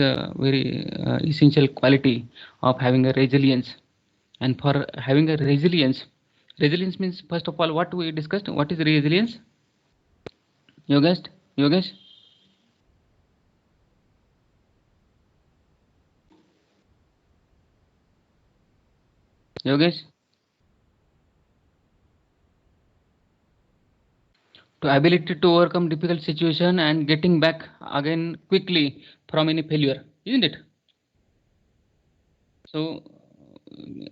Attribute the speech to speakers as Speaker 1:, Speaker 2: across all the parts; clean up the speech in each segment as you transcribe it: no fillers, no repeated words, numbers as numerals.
Speaker 1: a very essential quality of having a resilience. And for having a resilience means, first of all, what we discussed. What is resilience? Yogesh? Yogesh? Yogesh? To ability to overcome difficult situation and getting back again quickly from any failure, isn't it? So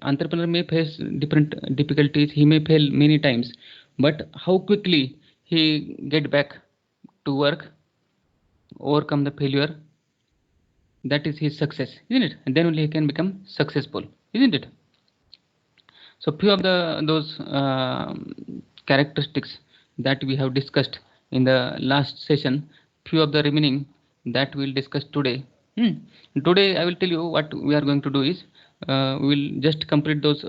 Speaker 1: entrepreneur may face different difficulties, he may fail many times, but how quickly he get back to work, overcome the failure, that is his success, isn't it? And then only he can become successful, isn't it? So few of the those characteristics that we have discussed in the last session, few of the remaining that we'll discuss today. Hmm. Today I will tell you what we are going to do is, we will just complete those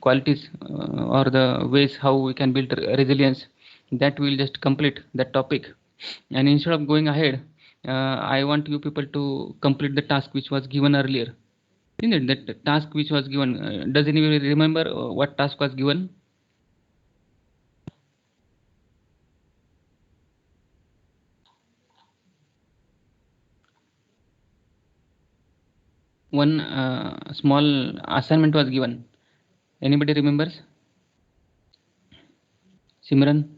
Speaker 1: qualities or the ways how we can build resilience. That we will just complete that topic. And instead of going ahead, I want you people to complete the task which was given earlier. Isn't it? That task which was given. Does anybody remember what task was given? One small assignment was given. Anybody remembers? Simran?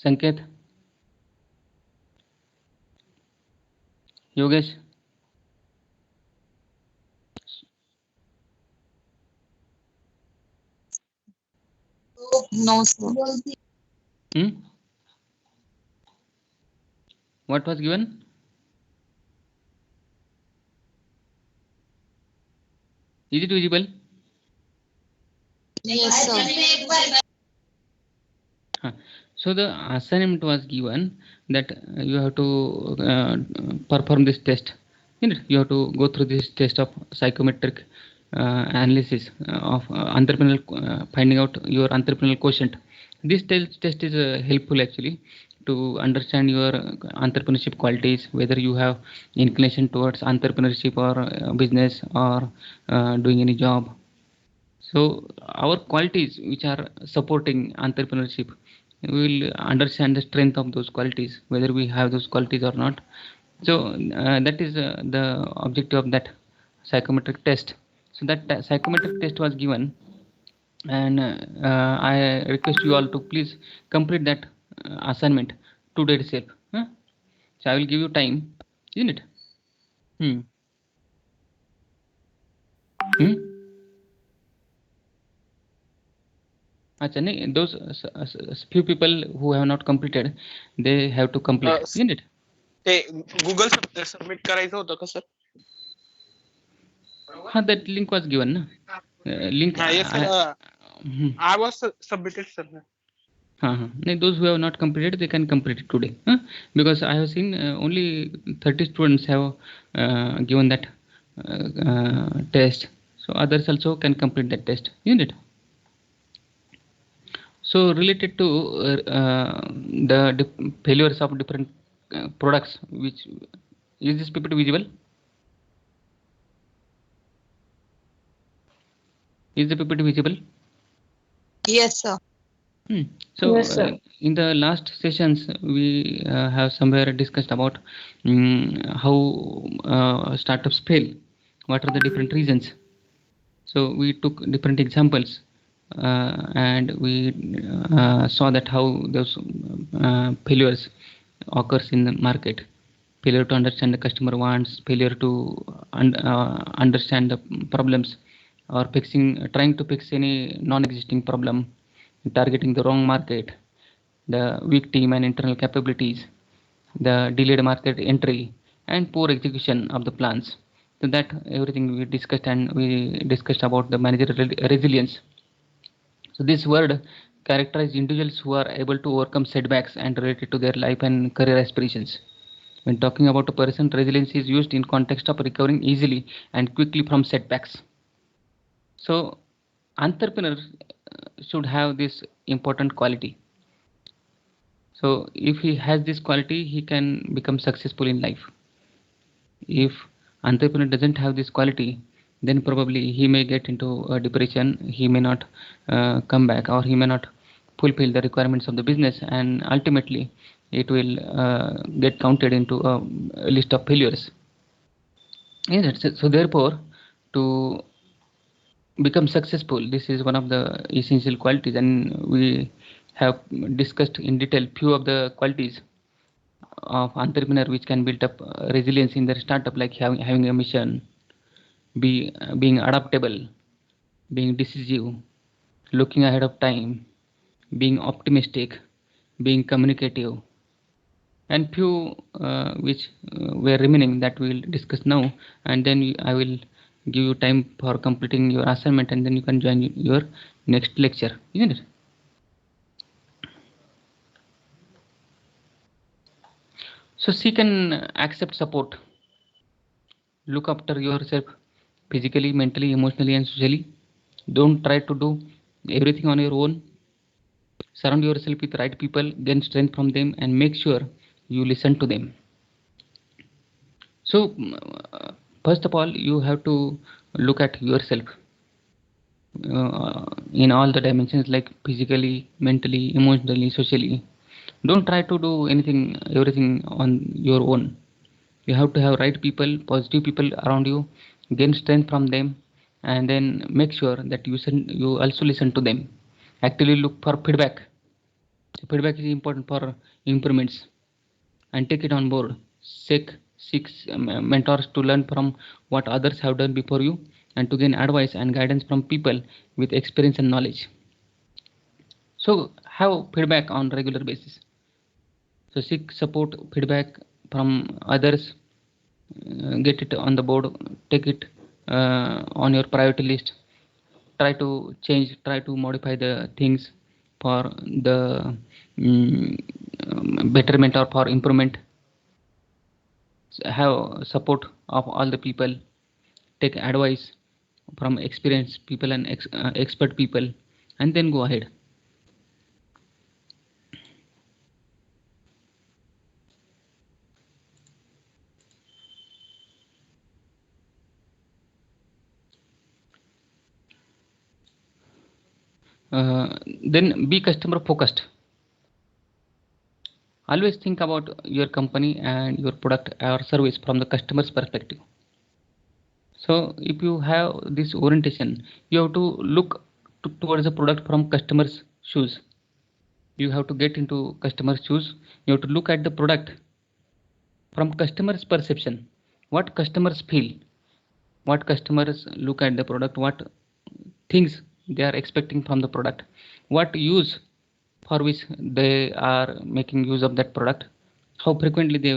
Speaker 1: Sanket? Yogesh?
Speaker 2: No, sir.
Speaker 1: Hmm? What was given? Is it visible?
Speaker 2: Yes, sir.
Speaker 1: Huh. So the assignment was given that you have to perform this test. You have to go through this test of psychometric analysis of entrepreneurial, finding out your entrepreneurial quotient. This test is helpful actually to understand your entrepreneurship qualities, whether you have inclination towards entrepreneurship or business or doing any job. So our qualities which are supporting entrepreneurship, we will understand the strength of those qualities, whether we have those qualities or not. So that is the objective of that psychometric test. So that psychometric test was given, and I request you all to please complete that assignment today itself. Huh? So I will give you time, isn't it? Hmm. Hmm? Acha, nahi, those few people who have not completed, they have to complete, isn't it?
Speaker 3: ते Google submit करायचं होतं का sir?
Speaker 1: Ha, that link was given, na? Link.
Speaker 3: Yes, sir. I was submitted, sir.
Speaker 1: Those who have not completed, they can complete it today. Huh? Because I have seen only 30 students have given that test. So others also can complete that test, isn't it? So related to the failures of different products, which is this PPT visible? Is the PPT visible?
Speaker 2: Yes, sir.
Speaker 1: So
Speaker 2: Yes, sir.
Speaker 1: in the last sessions, we have somewhere discussed about how startups fail. What are the different reasons? So we took different examples, and we saw that how those failures occurs in the market. Failure to understand the customer wants, failure to understand the problems, or trying to fix any non-existing problem, targeting the wrong market, the weak team and internal capabilities, the delayed market entry, and poor execution of the plans. So that everything we discussed, and we discussed about the managerial resilience. So this word characterizes individuals who are able to overcome setbacks and related to their life and career aspirations. When talking about a person, resilience is used in context of recovering easily and quickly from setbacks. So entrepreneurs should have this important quality. So So if he has this quality, he can become successful in life. If entrepreneur doesn't have this quality, then probably he may get into a depression. He may not come back, or he may not fulfill the requirements of the business, and ultimately it will get counted into a list of failures. Yes, so therefore, to become successful, this is one of the essential qualities, and we have discussed in detail few of the qualities of entrepreneur which can build up resilience in their startup, like having a mission, being adaptable, being decisive, looking ahead of time, being optimistic, being communicative, and few which were remaining that we will discuss now, and then I will give you time for completing your assignment, and then you can join your next lecture, isn't it? So seek and accept support. Look after yourself physically, mentally, emotionally, and socially. Don't try to do everything on your own. Surround yourself with right people, gain strength from them, and make sure you listen to them. So, first of all, you have to look at yourself in all the dimensions, like physically, mentally, emotionally, socially. Don't try to do everything on your own. You have to have right people, positive people around you, gain strength from them, and then make sure that you also listen to them. Actually, look for feedback. Feedback is important for improvements, and take it on board. Seek mentors to learn from what others have done before you, and to gain advice and guidance from people with experience and knowledge. So have feedback on regular basis. So seek support, feedback from others, get it on the board, take it on your priority list. Try to change, try to modify the things for the betterment or for improvement. Have support of all the people, take advice from experienced people and expert people, and then go ahead. Then be customer focused. Always think about your company and your product or service from the customer's perspective. So if you have this orientation, you have to look towards the product from customer's shoes. You have to get into customer's shoes. You have to look at the product from customer's perception. What customers feel, what customers look at the product, what things they are expecting from the product, what use for which they are making use of that product, how frequently they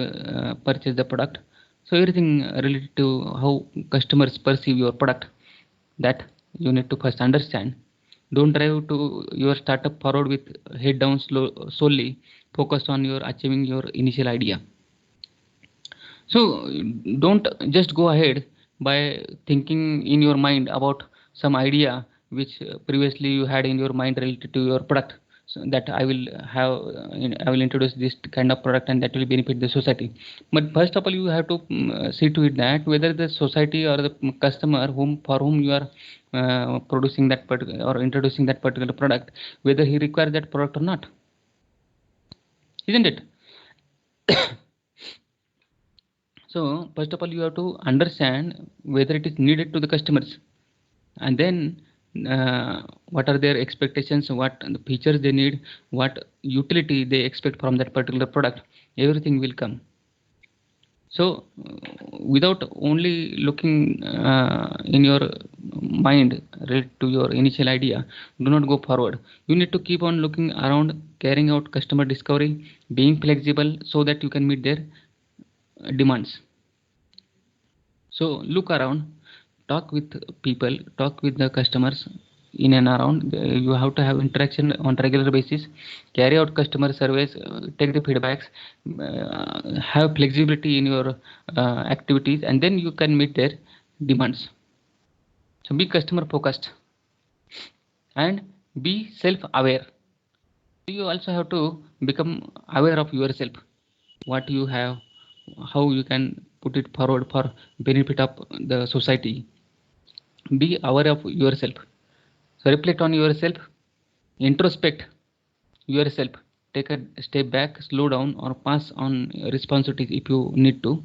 Speaker 1: purchase the product. So everything related to how customers perceive your product, that you need to first understand. Don't drive to your startup forward with head down solely focused on your achieving your initial idea. So don't just go ahead by thinking in your mind about some idea which previously you had in your mind related to your product. So that I will I will introduce this kind of product and that will benefit the society. But first of all, you have to see to it that whether the society or the customer for whom you are producing that particular or introducing that particular product, whether he requires that product or not, isn't it? So first of all, you have to understand whether it is needed to the customers, and then what are their expectations, what the features they need, what utility they expect from that particular product. Everything will come. So without only looking in your mind related to your initial idea, do not go forward. You need to keep on looking around, carrying out customer discovery, being flexible so that you can meet their demands. So look around, talk with people, talk with the customers in and around. You have to have interaction on regular basis, carry out customer surveys, take the feedbacks, have flexibility in your activities, and then you can meet their demands. So be customer focused and be self-aware. You also have to become aware of yourself, what you have, how you can put it forward for benefit of the society. Be aware of yourself. So reflect on yourself, introspect yourself, take a step back, slow down, or pass on responsibilities if you need to.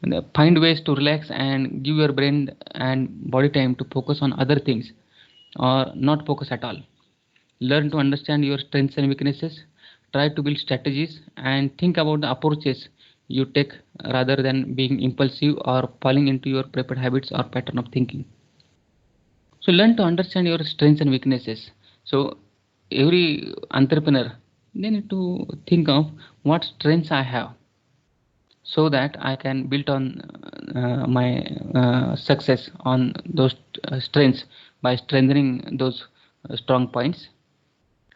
Speaker 1: And find ways to relax and give your brain and body time to focus on other things or not focus at all. Learn to understand your strengths and weaknesses. Try to build strategies and think about the approaches you take rather than being impulsive or falling into your prepared habits or pattern of thinking. So learn to understand your strengths and weaknesses. So every entrepreneur, they need to think of what strengths I have so that I can build on my success on those strengths by strengthening those strong points.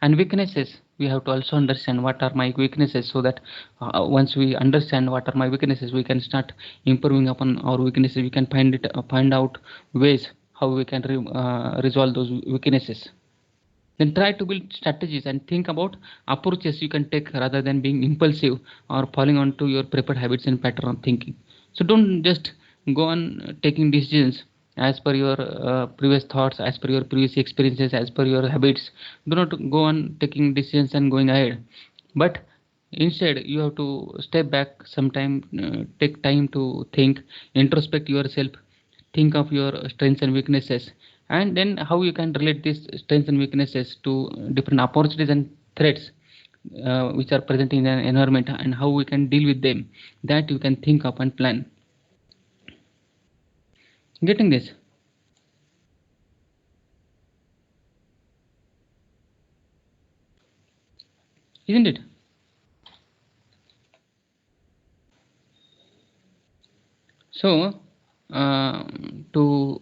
Speaker 1: And weaknesses, we have to also understand what are my weaknesses, so that once we understand what are my weaknesses, we can start improving upon our weaknesses. We can find out ways how we can resolve those weaknesses. Then try to build strategies and think about approaches you can take rather than being impulsive or falling onto your prepared habits and pattern of thinking. So don't just go on taking decisions as per your previous thoughts, as per your previous experiences, as per your habits. Do not go on taking decisions and going ahead, but instead you have to step back sometime, take time to think, introspect yourself, think of your strengths and weaknesses, and then how you can relate these strengths and weaknesses to different opportunities and threats which are present in an environment, and how we can deal with them. That you can think of and plan. Getting this? Isn't it? So to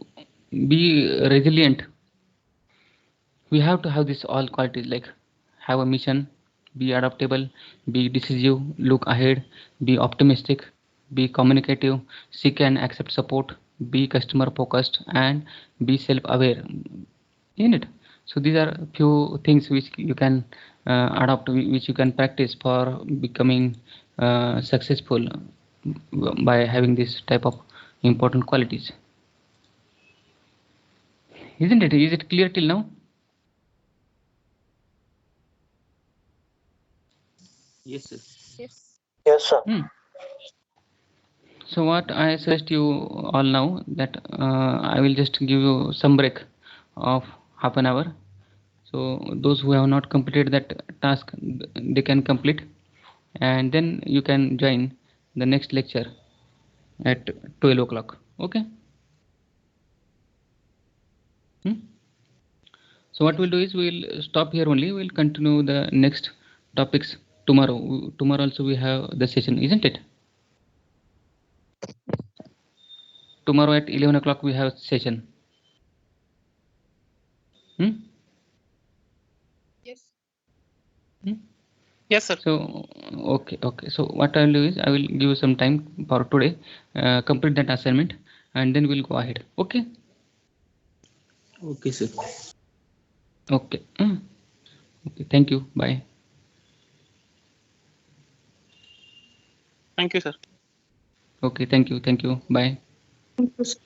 Speaker 1: be resilient, we have to have this all qualities, like have a mission, be adaptable, be decisive, look ahead, be optimistic, be communicative, seek and accept support, be customer focused, and be self aware in it. So these are few things which you can adopt, which you can practice for becoming successful by having this type of important qualities. Isn't it? Is it clear till now?
Speaker 4: Yes, sir.
Speaker 2: Yes.
Speaker 3: Yes, sir.
Speaker 1: So what I suggest you all now, that I will just give you some break of half an hour. So those who have not completed that task, they can complete, and then you can join the next lecture at 12 o'clock. Okay? So what we'll do is we'll stop here only. We'll continue the next topics tomorrow. Tomorrow also we have the session, isn't it? Tomorrow at 11 o'clock we have session.
Speaker 2: Yes.
Speaker 3: Yes, sir.
Speaker 1: So okay. So what I'll do is I will give you some time for today, complete that assignment, and then we'll go ahead. Okay?
Speaker 4: Okay, sir.
Speaker 1: Okay. Okay. Thank you. Bye.
Speaker 3: Thank you, sir.
Speaker 1: Okay. Thank you. Bye.
Speaker 2: Thank you, sir.